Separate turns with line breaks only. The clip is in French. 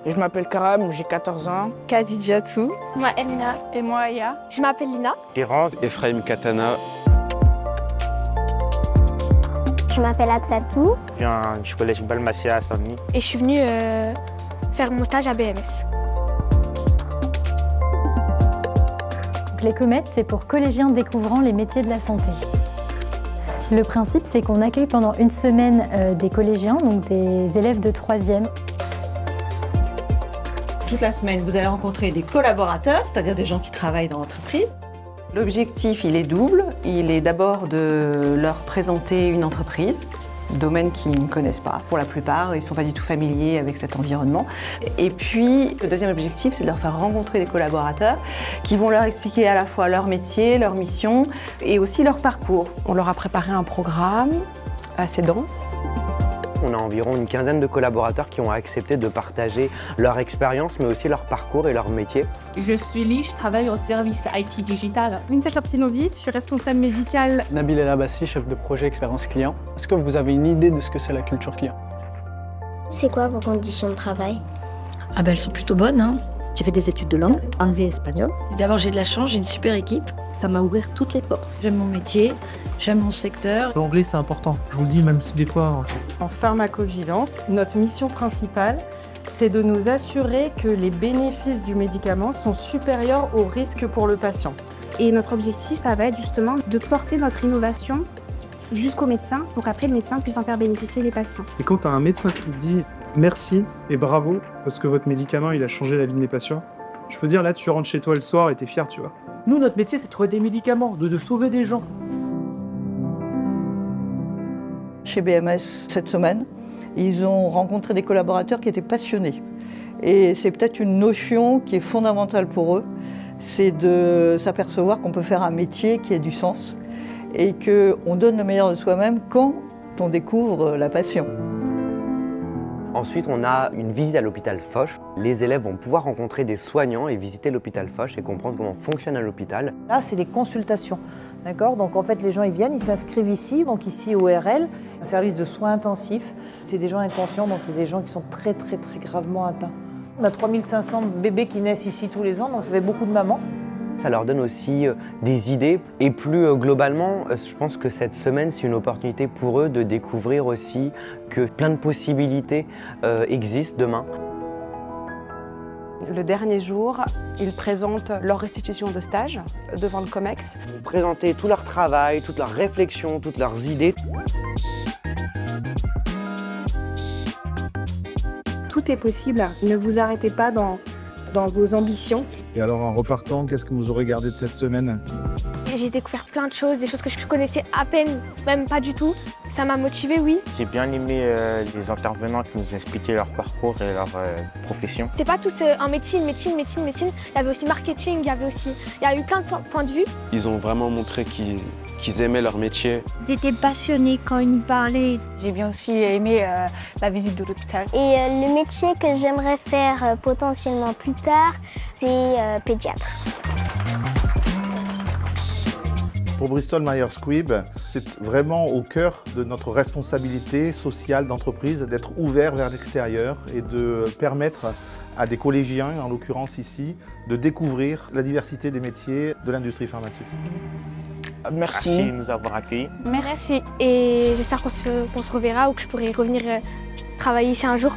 Je m'appelle Karam, j'ai 14 ans.
Khadijatou.
Moi, Elina.
Et moi, Aya.
Je m'appelle Lina.
Terence. Ephraim Katana.
Je m'appelle Absatou.
Je viens du collège Balmacia à Saint-Denis.
Et je suis venue faire mon stage à BMS.
Les comètes, c'est pour collégiens découvrant les métiers de la santé. Le principe, c'est qu'on accueille pendant une semaine des collégiens, donc des élèves de 3e.
Toute la semaine, vous allez rencontrer des collaborateurs, c'est-à-dire des gens qui travaillent dans l'entreprise.
L'objectif, il est double. Il est d'abord de leur présenter une entreprise, domaine qu'ils ne connaissent pas. Pour la plupart, ils ne sont pas du tout familiers avec cet environnement. Et puis, le deuxième objectif, c'est de leur faire rencontrer des collaborateurs qui vont leur expliquer à la fois leur métier, leur mission et aussi leur parcours.
On leur a préparé un programme assez dense.
On a environ une quinzaine de collaborateurs qui ont accepté de partager leur expérience, mais aussi leur parcours et leur métier.
Je suis Lee, je travaille au service IT digital.
Lindsay Kapsinovic, je suis responsable médicale.
Nabil El Abbassi, chef de projet expérience client. Est-ce que vous avez une idée de ce que c'est la culture client?
C'est quoi vos conditions de travail?
Elles sont plutôt bonnes, hein.
J'ai fait des études de langue, anglais et espagnol.
D'abord, j'ai de la chance, j'ai une super équipe.
Ça m'a ouvert toutes les portes.
J'aime mon métier, j'aime mon secteur.
L'anglais, c'est important. Je vous le dis, même si des fois...
En pharmacovigilance, notre mission principale, c'est de nous assurer que les bénéfices du médicament sont supérieurs aux risques pour le patient.
Et notre objectif, ça va être justement de porter notre innovation jusqu'au médecin, pour qu'après le médecin puisse en faire bénéficier les patients.
Et quand tu as un médecin qui dit merci et bravo, parce que votre médicament, il a changé la vie de mes patients, je peux dire, là, tu rentres chez toi le soir et t'es fier, tu vois.
Nous, notre métier, c'est de trouver des médicaments, de sauver des gens.
Chez BMS, cette semaine, ils ont rencontré des collaborateurs qui étaient passionnés. Et c'est peut-être une notion qui est fondamentale pour eux, c'est de s'apercevoir qu'on peut faire un métier qui ait du sens et qu'on donne le meilleur de soi-même quand on découvre la passion.
Ensuite, on a une visite à l'hôpital Foch. Les élèves vont pouvoir rencontrer des soignants et visiter l'hôpital Foch et comprendre comment fonctionne un hôpital.
Là, c'est les consultations. D'accord ? Donc en fait, les gens ils viennent, ils s'inscrivent ici, donc ici au RL, un service de soins intensifs. C'est des gens inconscients, donc c'est des gens qui sont très gravement atteints. On a 3500 bébés qui naissent ici tous les ans, donc ça fait beaucoup de mamans.
Ça leur donne aussi des idées et plus globalement, je pense que cette semaine, c'est une opportunité pour eux de découvrir aussi que plein de possibilités existent demain.
Le dernier jour, ils présentent leur restitution de stage devant le COMEX.
Ils présenter tout leur travail, toute leur réflexion, toutes leurs idées.
Tout est possible, ne vous arrêtez pas dans vos ambitions.
Et alors en repartant, qu'est-ce que vous aurez gardé de cette semaine?
J'ai découvert plein de choses, des choses que je connaissais à peine, même pas du tout. Ça m'a motivée, oui.
J'ai bien aimé les intervenants qui nous expliquaient leur parcours et leur profession.
C'était pas tous en médecine. Il y avait aussi marketing, il y a eu plein de points de vue.
Ils ont vraiment montré qu'ils aimaient leur métier.
Ils étaient passionnés quand ils parlaient.
J'ai bien aussi aimé la visite de l'hôpital.
Et le métier que j'aimerais faire potentiellement plus tard, c'est pédiatre.
Pour Bristol Myers Squibb, c'est vraiment au cœur de notre responsabilité sociale d'entreprise d'être ouvert vers l'extérieur et de permettre à des collégiens, en l'occurrence ici, de découvrir la diversité des métiers de l'industrie pharmaceutique.
Merci de nous avoir accueillis.
Merci et j'espère qu'on se reverra ou que je pourrai revenir travailler ici un jour.